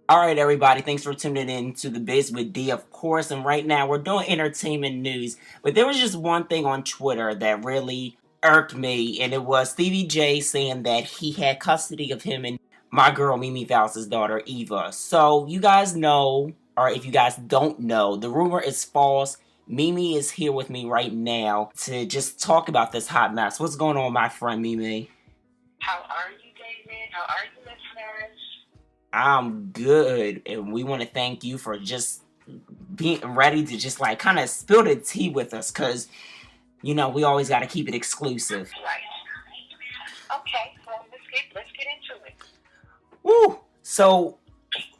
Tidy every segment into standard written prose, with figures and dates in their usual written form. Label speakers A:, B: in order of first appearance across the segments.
A: All right, everybody. Thanks for tuning in to the Biz with D, of course. And right now, we're doing entertainment news. But there was just one thing on Twitter that really irked me, and it was Stevie J saying that he had custody of him and my girl Mimi Faust's daughter Eva. So you guys know, or if you guys don't know, the rumor is false. Mimi is here with me right now to just talk about this hot mess. What's going on, my friend Mimi?
B: How are you, David? How are you, listeners?
A: I'm good, and we want to thank you for just being ready to just like kind of spill the tea with us, because we always got to keep it exclusive.
B: Right. Okay, well, let's get into it.
A: Woo! So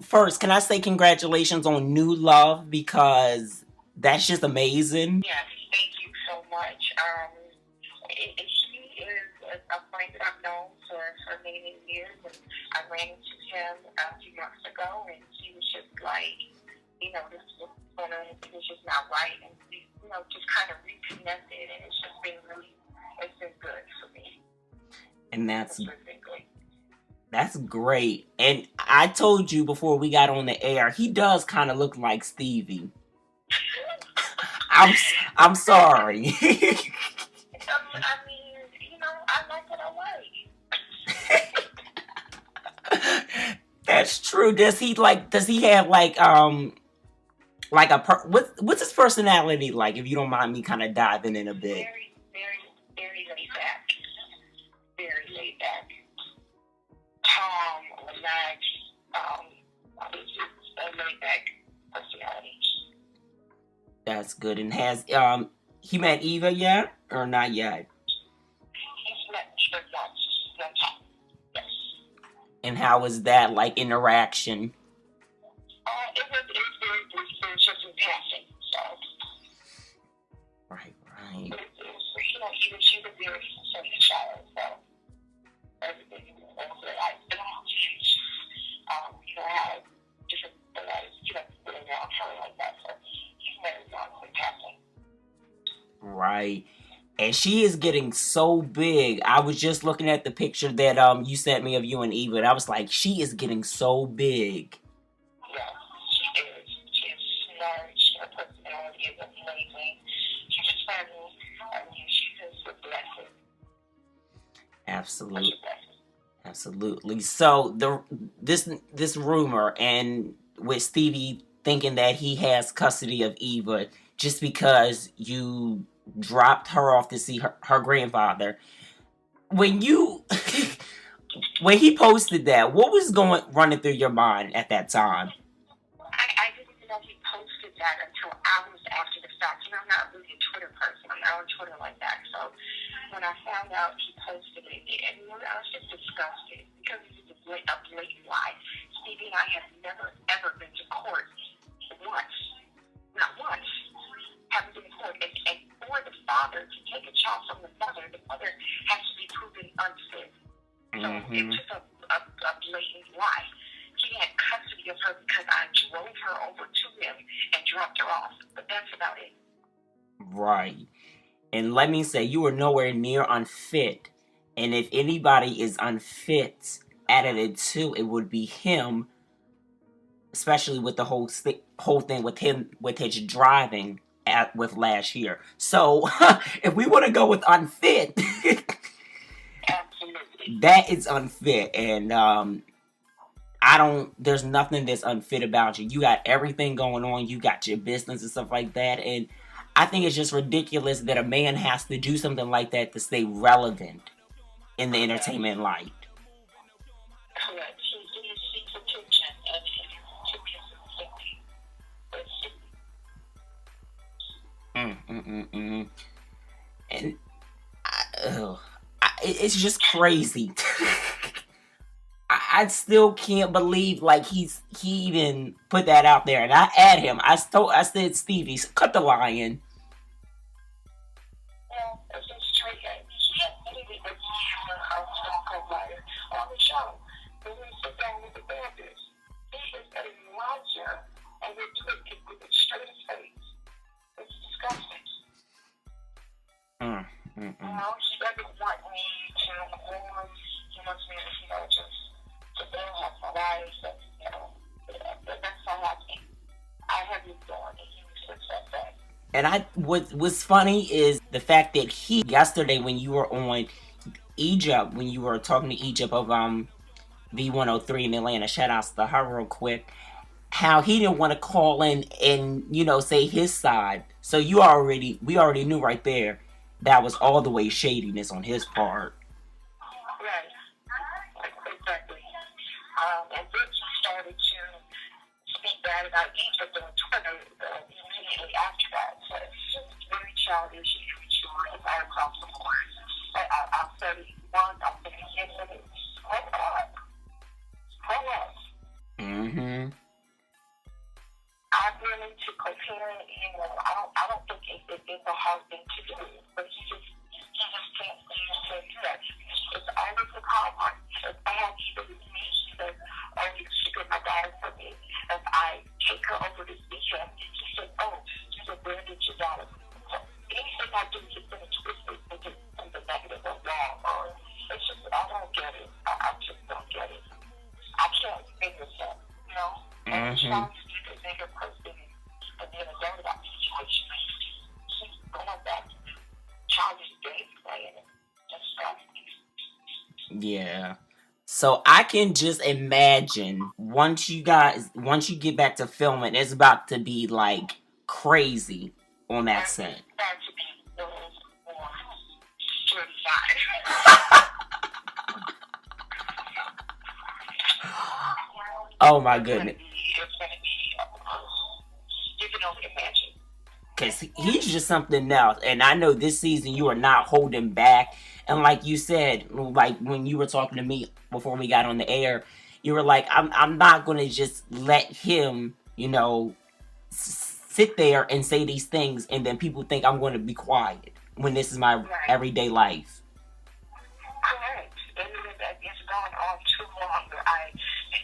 A: first, can I say congratulations on new love, because that's just amazing.
B: Yes, thank you so much. He is a friend that I've known for many years, and I ran into him a few months ago, and he was just like, this was going on, it was just not right, and we, just kind of reconnected, and it's just been it's been good for me.
A: And
B: It's been good.
A: that's great. And I told you before we got on the air, he does kind of look like Stevie. I'm sorry.
B: I mean, I like what I
A: like. That's true. Does he have like what's his personality like, if you don't mind me kind of diving in a bit?
B: Very, very, very laid back. Very laid back. Calm, relaxed, just a laid back personality.
A: That's good. And has he met Eva yet or not yet?
B: He's met Eva once. Yes.
A: And how was that like interaction?
B: It was just in passing. So.
A: Right.
B: She was very sweet child. So everything was like, had different put around her like that. So he's met her once in passing.
A: Right. And she is getting so big. I was just looking at the picture that you sent me of you and Eva, and I was like, she is getting so big.
B: Yeah, she is. She's smart. Her personality is amazing. She's funny. I mean, she's just a blessing.
A: Absolutely. So this rumor, and with Stevie thinking that he has custody of Eva just because you dropped her off to see her grandfather. When you when he posted that, what was running through your mind at that time?
B: I didn't know he posted that until hours after the fact. I'm not really a Twitter person. I'm not on Twitter like that. So when I found out he posted it, and I was just disgusted because it was a blatant lie. Stevie and I have never, ever been to court once. Not once. Haven't been to court. And for the father to take a child from the mother has to be proven unfit. So it was a blatant lie. He had custody of her because I drove her over to him and dropped her off. But that's about it.
A: Right. And let me say, you were nowhere near unfit. And if anybody is unfit out of the two, it would be him. Especially with the whole thing with him, with his driving with last year. So, if we want to go with unfit,
B: absolutely,
A: that is unfit. And there's nothing that's unfit about you. You got everything going on. You got your business and stuff like that. And I think it's just ridiculous that a man has to do something like that to stay relevant in the entertainment light.
B: Correct. He's attention and
A: And it's just crazy. I still can't believe like he even put that out there. And I add him. I said, Stevie, cut the lion.
B: Well, it's just straight. He admitted it when he had a co-writer on the show. When we sit down with the therapist, he is a liar, and we're doing it with a straight face. It's disgusting. He doesn't want me to mourn. He wants me to, just to have my life and, have moved on, and he was success that.
A: And what's funny is the fact that he yesterday when you were on Egypt, when you were talking to Egypt of V103 in Atlanta, shout outs to her real quick, how he didn't want to call in and say his side. So we already knew right there that was all the way shadiness on his part.
B: Right. Exactly. And then he started to speak bad about Egypt on Twitter immediately after that. So it's just very childish and immature and right across the board. But I'll say one, I'll say again, grow up. Grow up.
A: Mm-hmm.
B: I'm willing to compare, I don't think it's a hard thing to do, but he just can't stand to do that. It's always a problem. If I have even with me, he said, oh, she got my daughter for me. If I take her over this weekend, he said, oh, she said, where did your daughter? So anything I do is going to twist it into something negative or wrong, or it's just, I don't get it. I just don't get it. I can't figure it out, And I'm trying to be the bigger person and be an adult about the situation. He's going back to the childish gameplay and just stuff.
A: Yeah. So I can just imagine once you get back to filming, it's about to be like crazy on that set.
B: It's about to be World War 35.
A: Oh my goodness.
B: It's going to be, you can only imagine.
A: Because he's just something else. And I know this season you are not holding back. And like you said, like when you were talking to me before we got on the air, you were like, I'm not going to just let him, sit there and say these things and then people think I'm going to be quiet when this is my everyday life.
B: Correct. And it's gone on too long. I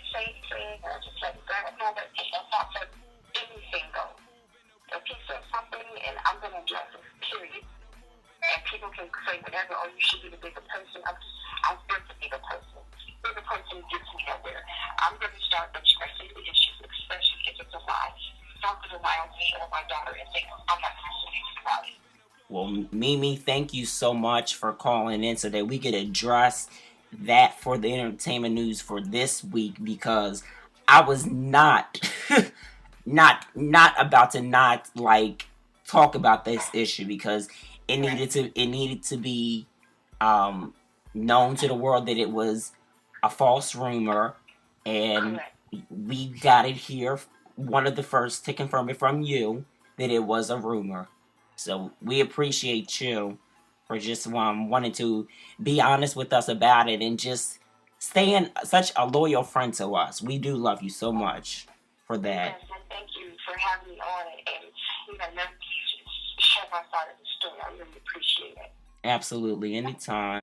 B: say things, I just let it go. No, that's not for anything though. If he says something and I'm going to address it, period. And people can say whatever, oh, you should be the bigger person. I'm built to be the person. Bigger person gets me nowhere. I'm going to start addressing the issues, especially if it's a lie. Something around me or my daughter and think I'm not listening about it.
A: Well, Mimi, thank you so much for calling in so that we could address that for the entertainment news for this week, because I was not not about to not like talk about this issue, because it needed to be known to the world that it was a false rumor, and we got it here, one of the first to confirm it from you that it was a rumor. So we appreciate you for just wanting to be honest with us about it and just staying such a loyal friend to us. We do love you so much for that.
B: Yes, and thank you for having me on and let me share my side of the story. I really appreciate it.
A: Absolutely, anytime.